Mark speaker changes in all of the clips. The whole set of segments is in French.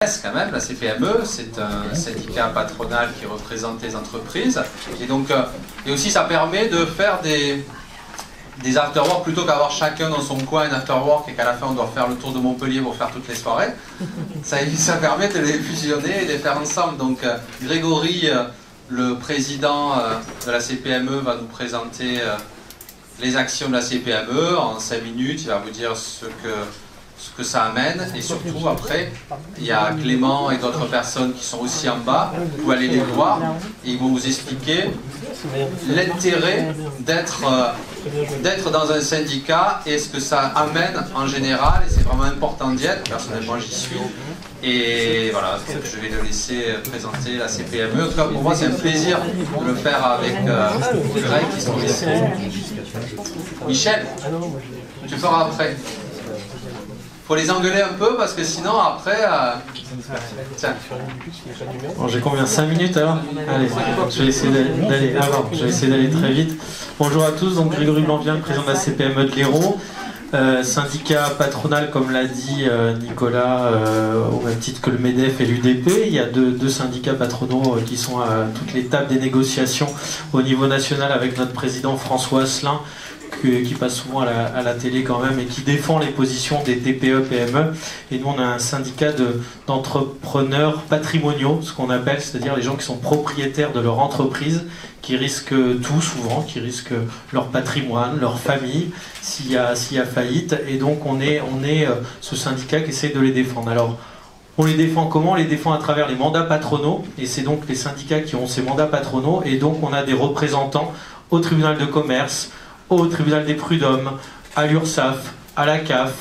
Speaker 1: Quand même, la CPME, c'est un syndicat patronal qui représente les entreprises. Et donc, et aussi, ça permet de faire des after-work plutôt qu'avoir chacun dans son coin un after-work et qu'à la fin on doit faire le tour de Montpellier pour faire toutes les soirées. Ça permet de les fusionner et de les faire ensemble. Donc, Grégory, le président de la CPME, va nous présenter les actions de la CPME en 5 minutes. Il va vous dire ce que ça amène, et surtout après il y a Clément et d'autres personnes qui sont aussi en bas, vous allez les voir et ils vont vous expliquer l'intérêt d'être dans un syndicat et ce que ça amène en général, et c'est vraiment important d'y être. Personnellement j'y suis, et voilà, je vais le laisser présenter la CPME. En tout cas pour moi c'est un plaisir de le faire avec Greg qui sont ici. Michel, tu feras après. Faut les engueuler un peu parce que sinon après... Tiens.
Speaker 2: Bon, j'ai combien? 5 minutes alors? Allez, je vais essayer d'aller très vite. Bonjour à tous, donc Grégory Blanvien, président de la CPME de l'Hérault. Syndicat patronal, comme l'a dit Nicolas, au même titre que le MEDEF et l'UDP. Il y a deux syndicats patronaux qui sont à toutes les tables des négociations au niveau national, avec notre président François Asselin, qui passe souvent à la télé quand même, et qui défend les positions des TPE, PME. Et nous on a un syndicat d'entrepreneurs patrimoniaux, ce qu'on appelle, c'est-à-dire les gens qui sont propriétaires de leur entreprise, qui risquent tout souvent, qui risquent leur patrimoine, leur famille, s'il y a faillite. Et donc on est ce syndicat qui essaie de les défendre. Alors on les défend comment? On les défend à travers les mandats patronaux, et c'est donc les syndicats qui ont ces mandats patronaux, et donc on a des représentants au tribunal de commerce, au tribunal des prud'hommes, à l'URSSAF, à la CAF,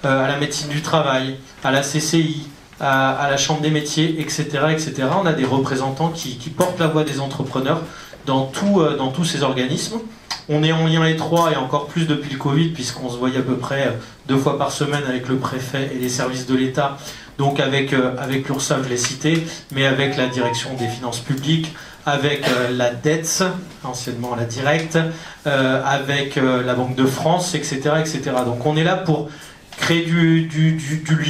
Speaker 2: à la médecine du travail, à la CCI, à la chambre des métiers, etc., etc. On a des représentants qui portent la voix des entrepreneurs dans tous ces organismes. On est en lien étroit, et encore plus depuis le Covid, puisqu'on se voyait à peu près 2 fois par semaine avec le préfet et les services de l'État, donc avec l'URSSAF, je l'ai cité, mais avec la direction des finances publiques, avec la DETS, anciennement la Directe, avec la Banque de France, etc., etc. Donc on est là pour créer du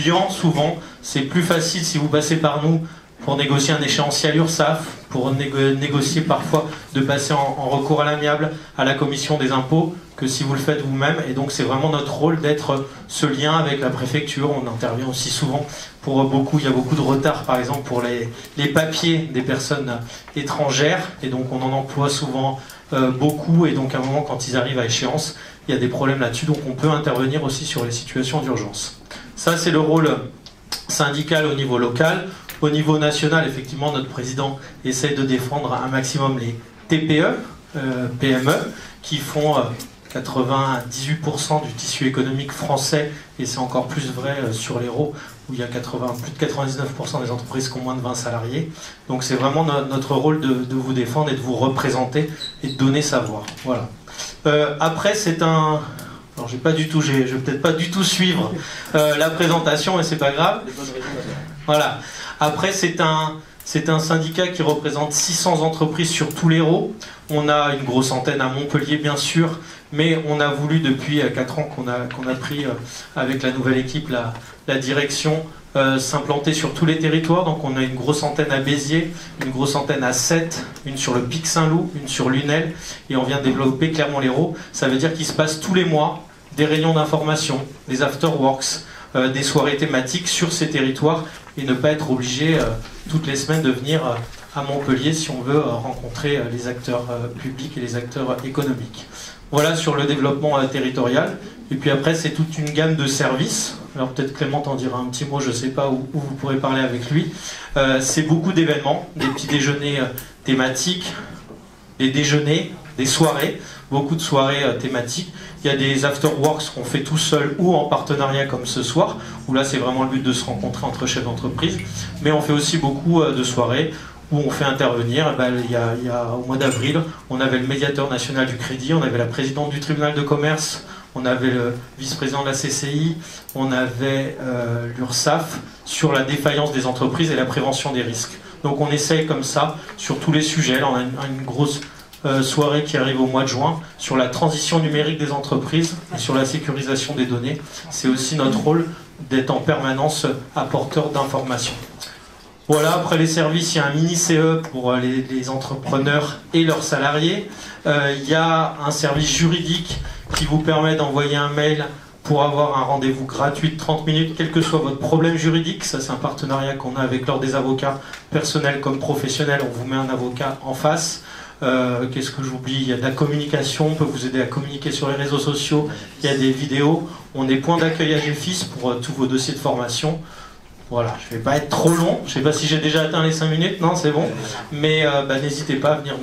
Speaker 2: lien. Souvent, c'est plus facile si vous passez par nous pour négocier un échéancier à l'URSSAF, pour négocier parfois de passer en recours à l'amiable à la commission des impôts, que si vous le faites vous-même. Et donc c'est vraiment notre rôle d'être ce lien avec la préfecture. On intervient aussi souvent il y a beaucoup de retard par exemple pour les papiers des personnes étrangères, et donc on en emploie souvent beaucoup, et donc à un moment quand ils arrivent à échéance, il y a des problèmes là-dessus, donc on peut intervenir aussi sur les situations d'urgence. Ça c'est le rôle syndical au niveau local. Au niveau national, effectivement, notre président essaye de défendre un maximum les TPE, PME, qui font 98% du tissu économique français, et c'est encore plus vrai sur l'Hérault, où il y a plus de 99% des entreprises qui ont moins de 20 salariés. Donc c'est vraiment notre rôle de vous défendre et de vous représenter et de donner sa voix. Voilà. Après, c'est un... Alors je vais peut-être pas du tout suivre la présentation, mais c'est pas grave. Voilà. Après, c'est un syndicat qui représente 600 entreprises sur tout l'Hérault. On a une grosse antenne à Montpellier, bien sûr, mais on a voulu, depuis 4 ans qu'on a pris avec la nouvelle équipe la direction, s'implanter sur tous les territoires. Donc on a une grosse antenne à Béziers, une grosse antenne à Sète, une sur le Pic Saint-Loup, une sur Lunel, et on vient de développer Clermont-Lérault. Ça veut dire qu'il se passe tous les mois des réunions d'information, des afterworks, des soirées thématiques sur ces territoires, et ne pas être obligé toutes les semaines de venir à Montpellier si on veut rencontrer les acteurs publics et les acteurs économiques. Voilà sur le développement territorial. Et puis après, c'est toute une gamme de services. Alors peut-être Clément t'en dira un petit mot, je ne sais pas, où vous pourrez parler avec lui. C'est beaucoup d'événements, des petits déjeuners thématiques, des déjeuners, des soirées, beaucoup de soirées thématiques. Il y a des afterworks qu'on fait tout seul ou en partenariat comme ce soir, où là c'est vraiment le but de se rencontrer entre chefs d'entreprise. Mais on fait aussi beaucoup de soirées où on fait intervenir. Il y a, au mois d'avril, on avait le médiateur national du crédit, on avait la présidente du tribunal de commerce, on avait le vice-président de la CCI, on avait l'URSSAF sur la défaillance des entreprises et la prévention des risques. Donc on essaye comme ça sur tous les sujets. Là, on a une grosse soirée qui arrive au mois de juin sur la transition numérique des entreprises et sur la sécurisation des données. C'est aussi notre rôle d'être en permanence apporteur d'informations. Voilà, après les services, il y a un mini CE pour les entrepreneurs et leurs salariés. Il y a un service juridique qui vous permet d'envoyer un mail pour avoir un rendez-vous gratuit de 30 minutes, quel que soit votre problème juridique. Ça, c'est un partenariat qu'on a avec l'Ordre des avocats, personnels comme professionnels. On vous met un avocat en face. Qu'est-ce que j'oublie? Il y a de la communication, on peut vous aider à communiquer sur les réseaux sociaux. Il y a des vidéos. On est point d'accueil à GFIS pour tous vos dossiers de formation. Voilà, je ne vais pas être trop long. Je ne sais pas si j'ai déjà atteint les 5 minutes. Non, c'est bon. Mais n'hésitez pas à venir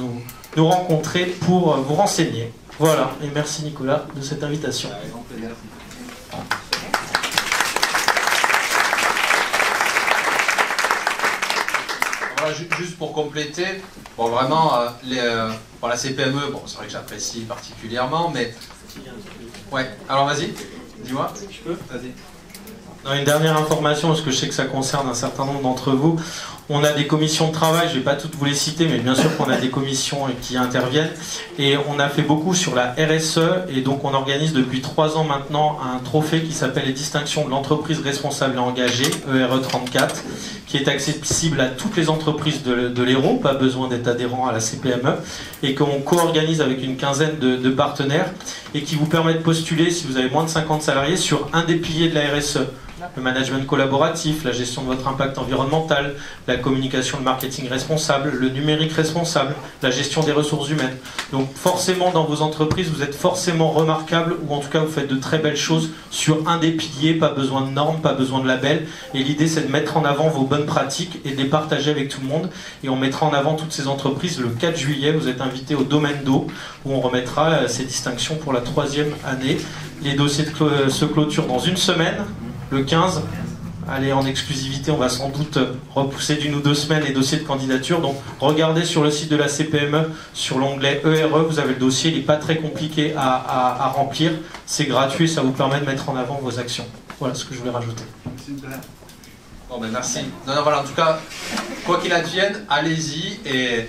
Speaker 2: nous rencontrer pour vous renseigner. Voilà, et merci Nicolas de cette invitation.
Speaker 1: Voilà, juste pour compléter, bon vraiment, pour la CPME, bon c'est vrai que j'apprécie particulièrement, mais... Ouais, alors vas-y, dis-moi. Je peux? Vas-y.
Speaker 2: Une dernière information, parce que je sais que ça concerne un certain nombre d'entre vous. On a des commissions de travail, je ne vais pas toutes vous les citer, mais bien sûr qu'on a des commissions qui interviennent. Et on a fait beaucoup sur la RSE, et donc on organise depuis 3 ans maintenant un trophée qui s'appelle les distinctions de l'entreprise responsable et engagée, ERE 34, qui est accessible à toutes les entreprises de l'Hérault, pas besoin d'être adhérent à la CPME, et qu'on co-organise avec une quinzaine de partenaires, et qui vous permet de postuler, si vous avez moins de 50 salariés, sur un des piliers de la RSE. Le management collaboratif, la gestion de votre impact environnemental, la communication, le marketing responsable, le numérique responsable, la gestion des ressources humaines. Donc forcément dans vos entreprises, vous êtes forcément remarquable, ou en tout cas vous faites de très belles choses sur un des piliers, pas besoin de normes, pas besoin de labels. Et l'idée c'est de mettre en avant vos bonnes pratiques et de les partager avec tout le monde. Et on mettra en avant toutes ces entreprises le 4 juillet, vous êtes invités au domaine d'eau, où on remettra ces distinctions pour la 3e année. Les dossiers se clôturent dans une semaine. Le 15, allez en exclusivité, on va sans doute repousser d'1 ou 2 semaines les dossiers de candidature. Donc regardez sur le site de la CPME, sur l'onglet ERE, vous avez le dossier, il n'est pas très compliqué à remplir. C'est gratuit, ça vous permet de mettre en avant vos actions. Voilà ce que je voulais rajouter.
Speaker 1: Super. Bon ben merci. Non, voilà, en tout cas, quoi qu'il advienne, allez-y. Et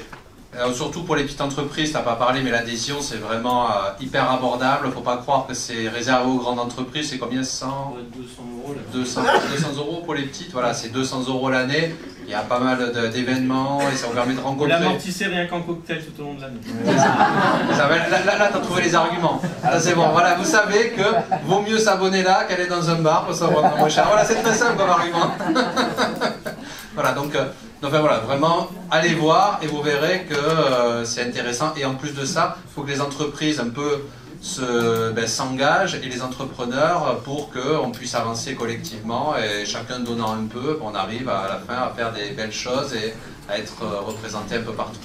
Speaker 1: surtout pour les petites entreprises, tu n'as pas parlé, mais l'adhésion c'est vraiment hyper abordable. Il ne faut pas croire que c'est réservé aux grandes entreprises. C'est combien? 200 euros. 200 euros pour les petites. Voilà, c'est 200 euros l'année. Il y a pas mal d'événements et ça vous permet de rencontrer.
Speaker 3: Vous l'amortissez rien qu'en cocktail tout au long de l'année.
Speaker 1: Là tu as trouvé les arguments. Là c'est bon. Voilà, vous savez que vaut mieux s'abonner là qu'aller dans un bar pour savoir moins cher. Voilà, c'est très simple comme argument. Voilà, donc enfin, voilà, vraiment, allez voir et vous verrez que c'est intéressant. Et en plus de ça, il faut que les entreprises un peu s'engagent et les entrepreneurs pour qu'on puisse avancer collectivement et chacun donnant un peu, on arrive à la fin à faire des belles choses et à être représenté un peu partout.